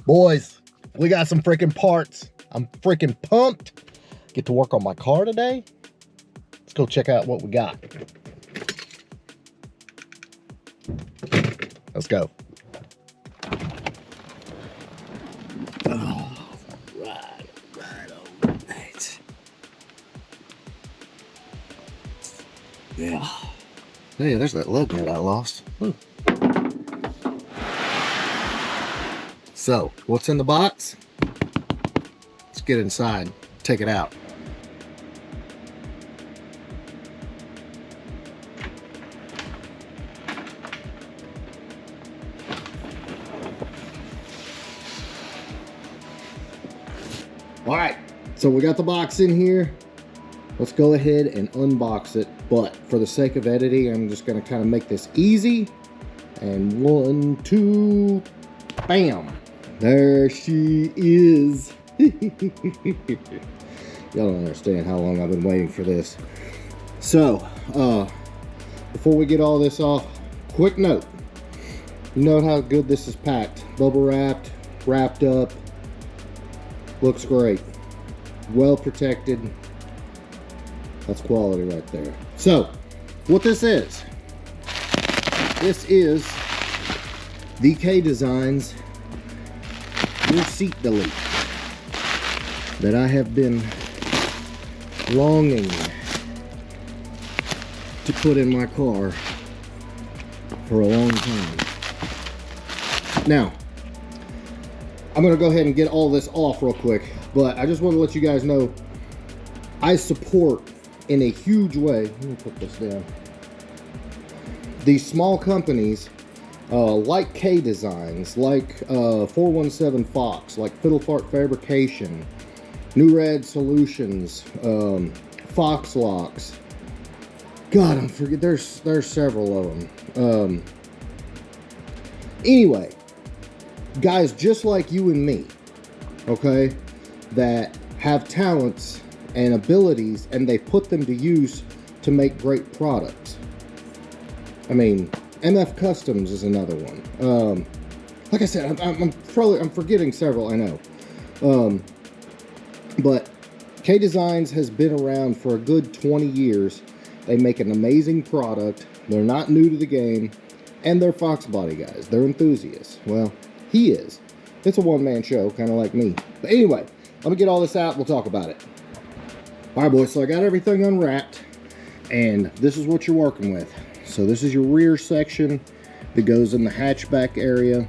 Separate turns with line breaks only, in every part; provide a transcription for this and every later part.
Boys, we got some freaking parts. I'm freaking pumped. Get to work on my car today. Let's go check out what we got. Let's go. Oh, right, all right. Yeah. Hey, there's that lug nut I lost. So, what's in the box? Let's get inside, take it out. All right, so we got the box in here. Let's go ahead and unbox it. But for the sake of editing, I'm just gonna kind of make this easy. And 1, 2, bam. There she is. Y'all don't understand how long I've been waiting for this. So, before we get all this off, quick note. You know how good this is packed. Bubble wrapped, wrapped up. Looks great. Well protected. That's quality right there. So, what this is the K Designs rear seat delete that I have been longing to put in my car for a long time. Now, I'm gonna go ahead and get all this off real quick, but I just want to let you guys know I support in a huge way, let me put this down, these small companies like K Designs, like 417 Fox, like Fiddle Fart Fabrication, New Red Solutions, Fox Locks. God, I'm forget. There's several of them. Anyway, guys just like you and me, okay, that have talents and abilities, and they put them to use to make great products. I mean, MF Customs is another one. Like I said, I'm forgetting several, I know. But K Designs has been around for a good 20 years. They make an amazing product. They're not new to the game, and they're Fox body guys. They're enthusiasts. Well, he is. It's a one-man show, kind of like me. But anyway, let me get all this out. We'll talk about it. All right, boys, so I got everything unwrapped, and this is what you're working with. So this is your rear section that goes in the hatchback area.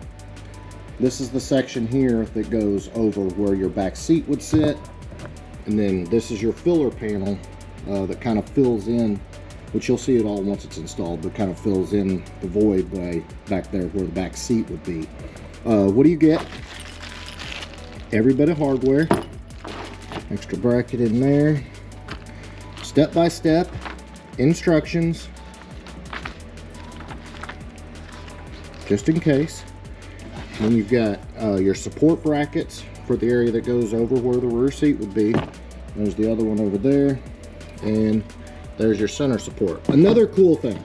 This is the section here that goes over where your back seat would sit. And then this is your filler panel that kind of fills in, which you'll see it all once it's installed, but kind of fills in the void by back there where the back seat would be. What do you get? Every bit of hardware. Extra bracket in there. Step-by-step instructions. Just in case. Then you've got your support brackets for the area that goes over where the rear seat would be. There's the other one over there. And there's your center support. Another cool thing,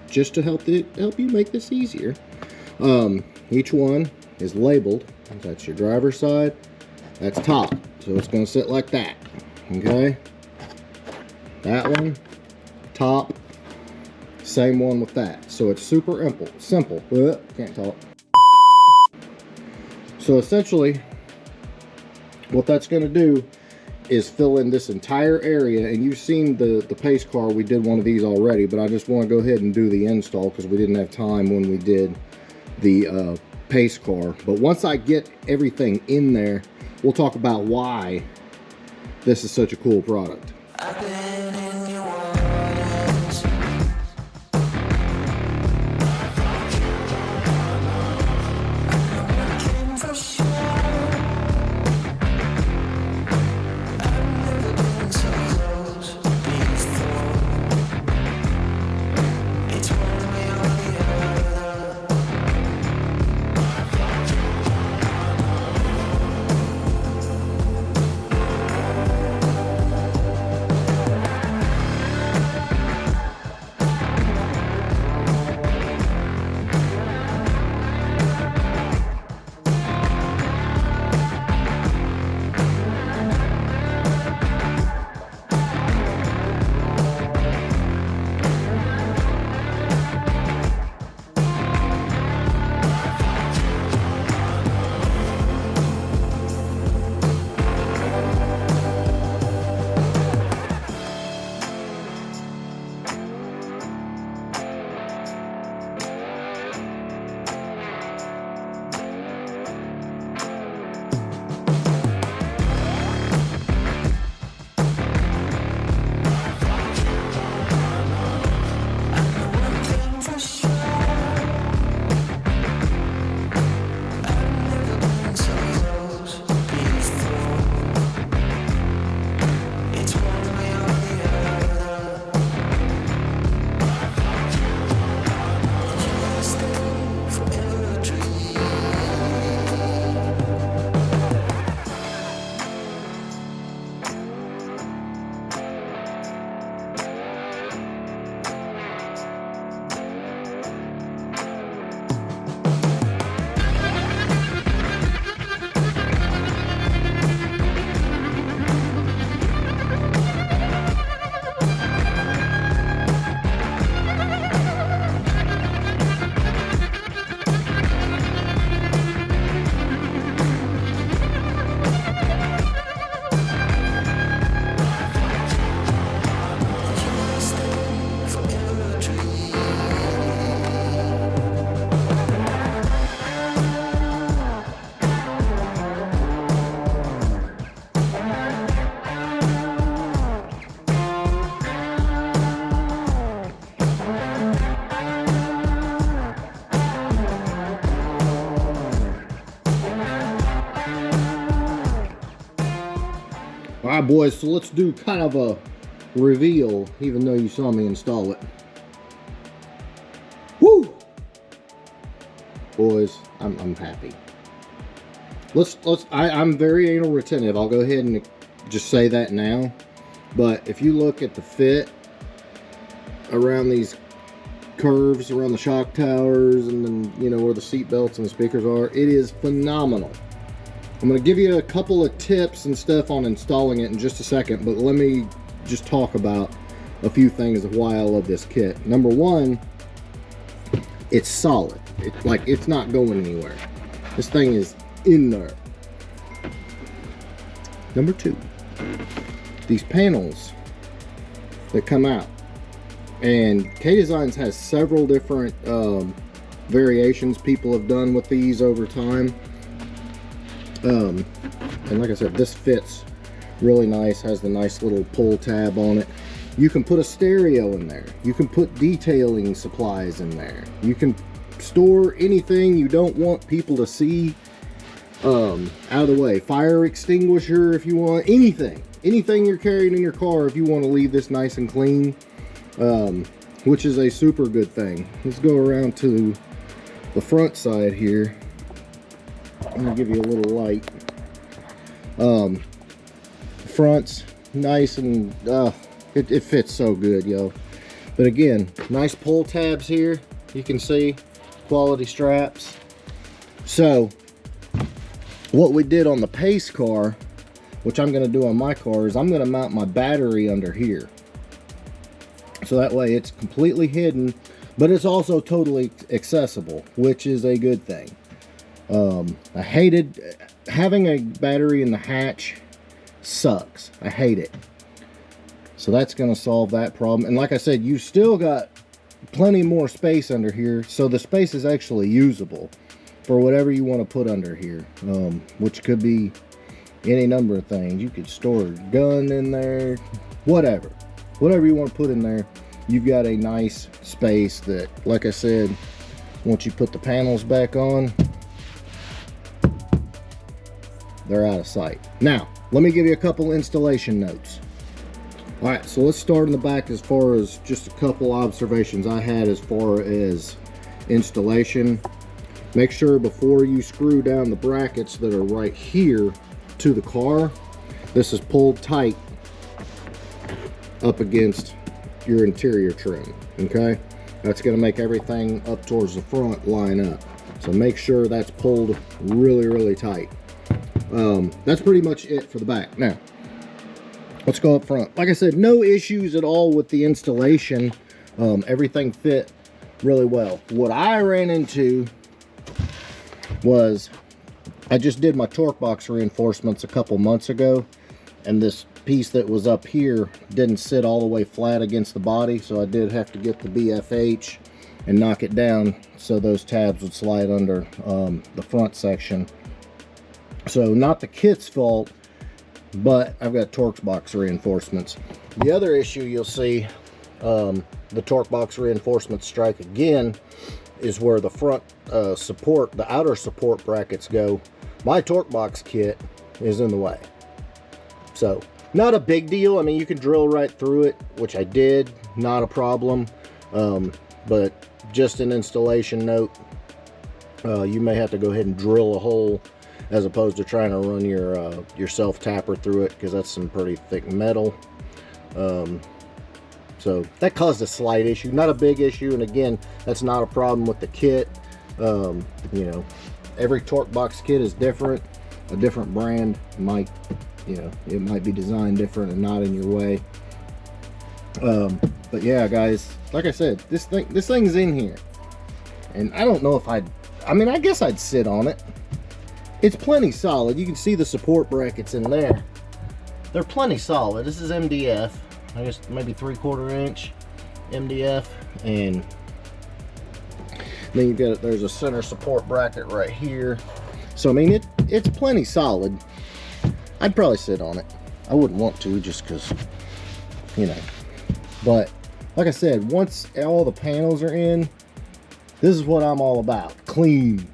just to help you make this easier, each one is labeled. That's your driver's side, that's top, so it's going to sit like that. Okay, that one, top, same one with that. So it's super simple. Can't talk. So essentially, what that's going to do is fill in this entire area. And you've seen the pace car. We did one of these already, but I just want to go ahead and do the install because we didn't have time when we did the pace car. But once I get everything in there, we'll talk about why this is such a cool product. right, boys, so let's do kind of a reveal, even though you saw me install it. Woo! Boys, I'm happy. I'm very anal retentive. I'll go ahead and just say that now. But if you look at the fit around these curves, around the shock towers, and then, you know, where the seat belts and the speakers are, it is phenomenal. I'm going to give you a couple of tips and stuff on installing it in just a second, but let me just talk about a few things of why I love this kit. Number one, it's solid. It's not going anywhere. This thing is in there. Number two, these panels that come out, and K-Designs has several different variations people have done with these over time. And like I said, this fits really nice, has the nice little pull tab on it. You can put a stereo in there. You can put detailing supplies in there. You can store anything you don't want people to see out of the way. Fire extinguisher if you want, anything you're carrying in your car if you want to leave this nice and clean, which is a super good thing. Let's go around to the front side here. I'm gonna give you a little light. Front's nice and it fits so good, yo. But again, nice pull tabs here. You can see quality straps. So what we did on the Pace car, which I'm going to do on my car, is I'm going to mount my battery under here. So that way it's completely hidden, but it's also totally accessible, which is a good thing. I hated having a battery in the hatch. Sucks. I hate it. So that's going to solve that problem. And like I said, you still got plenty more space under here, so the space is actually usable for whatever you want to put under here, which could be any number of things. You could store a gun in there, whatever you want to put in there. You've got a nice space that, like I said, once you put the panels back on, they're out of sight. Now let me give you a couple installation notes. All right, so let's start in the back as far as just a couple observations I had as far as installation. Make sure before you screw down the brackets that are right here to the car, this is pulled tight up against your interior trim, okay? That's gonna make everything up towards the front line up. So make sure that's pulled really, really tight. That's pretty much it for the back. Now, let's go up front. Like I said, no issues at all with the installation. Everything fit really well. What I ran into was, I just did my torque box reinforcements a couple months ago, and this piece that was up here didn't sit all the way flat against the body, so I did have to get the BFH and knock it down so those tabs would slide under the front section. So not the kit's fault, but I've got torque box reinforcements. The other issue you'll see, the torque box reinforcements strike again, is where the front support, the outer support brackets go. My torque box kit is in the way. So not a big deal. I mean, you can drill right through it, which I did, not a problem. But just an installation note, you may have to go ahead and drill a hole as opposed to trying to run your self tapper through it, because that's some pretty thick metal. So that caused a slight issue, not a big issue. And again, that's not a problem with the kit. You know, every torque box kit is different. A different brand might, you know, it might be designed different and not in your way. But yeah, guys, like I said, this thing's in here, and I don't know if I mean, I guess I'd sit on it. It's plenty solid. You can see the support brackets in there. They're plenty solid. This is MDF. I guess maybe 3/4 inch MDF, and then you got, there's a center support bracket right here. So I mean, it's plenty solid. I'd probably sit on it. I wouldn't want to, just because, you know. But like I said, once all the panels are in, this is what I'm all about. Clean,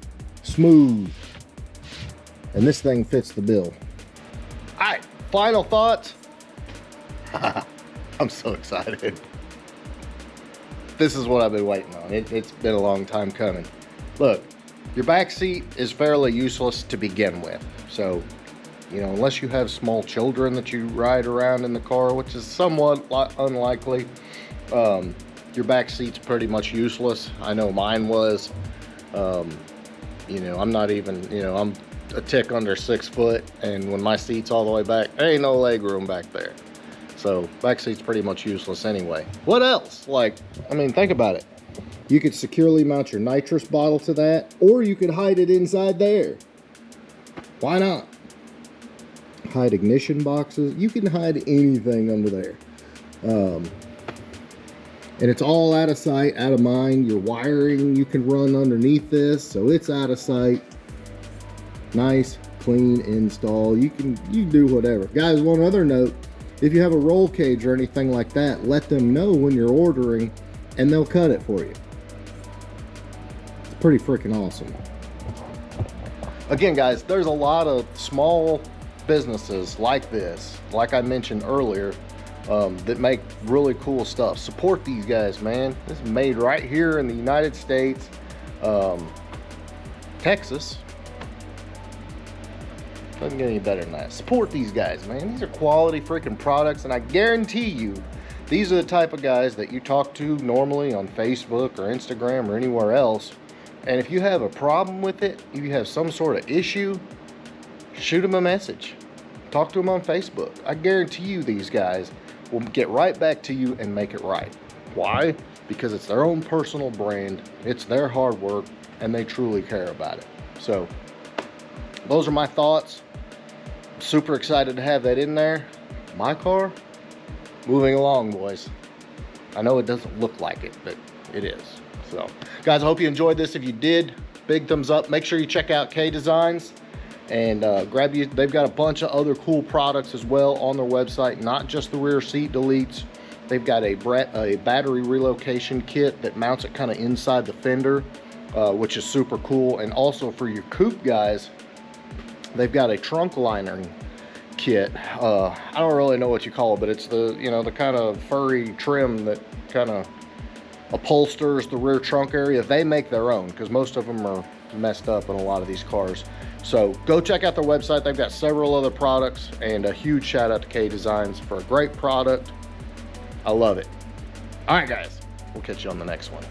smooth, and this thing fits the bill. All right, final thoughts. I'm so excited. This is what I've been waiting on. It's been a long time coming. Look, your back seat is fairly useless to begin with. So, you know, unless you have small children that you ride around in the car, which is somewhat unlikely, your back seat's pretty much useless. I know mine was. You know, I'm not even, you know, I'm a tick under 6 foot, and when my seat's all the way back, there ain't no leg room back there. So back seat's pretty much useless anyway. What else? Like, I mean, think about it. You could securely mount your nitrous bottle to that, or you could hide it inside there. Why not? Hide ignition boxes. You can hide anything under there. And it's all out of sight, out of mind. Your wiring you can run underneath this, so it's out of sight. Nice, clean install. You can do whatever. Guys, one other note, if you have a roll cage or anything like that, let them know when you're ordering and they'll cut it for you. It's pretty freaking awesome. Again, guys, there's a lot of small businesses like this, like I mentioned earlier, that make really cool stuff. Support these guys, man. This is made right here in the United States, Texas. Doesn't get any better than that. Support these guys, man. These are quality freaking products, and I guarantee you, these are the type of guys that you talk to normally on Facebook or Instagram or anywhere else. And if you have a problem with it, if you have some sort of issue, shoot them a message. Talk to them on Facebook. I guarantee you these guys will get right back to you and make it right. Why? Because it's their own personal brand, it's their hard work, and they truly care about it. So those are my thoughts. Super excited to have that in there. My car, moving along, boys. I know it doesn't look like it, but it is. So guys, I hope you enjoyed this. If you did, big thumbs up. Make sure you check out K Designs. And they've got a bunch of other cool products as well on their website, not just the rear seat deletes. They've got a battery relocation kit that mounts it kind of inside the fender, which is super cool. And also for your coupe guys, they've got a trunk liner kit. I don't really know what you call it, but it's the, you know, the kind of furry trim that kind of upholsters the rear trunk area. They make their own because most of them are messed up in a lot of these cars. So go check out their website. They've got several other products, and a huge shout out to K Designs for a great product. I love it. All right, guys, we'll catch you on the next one.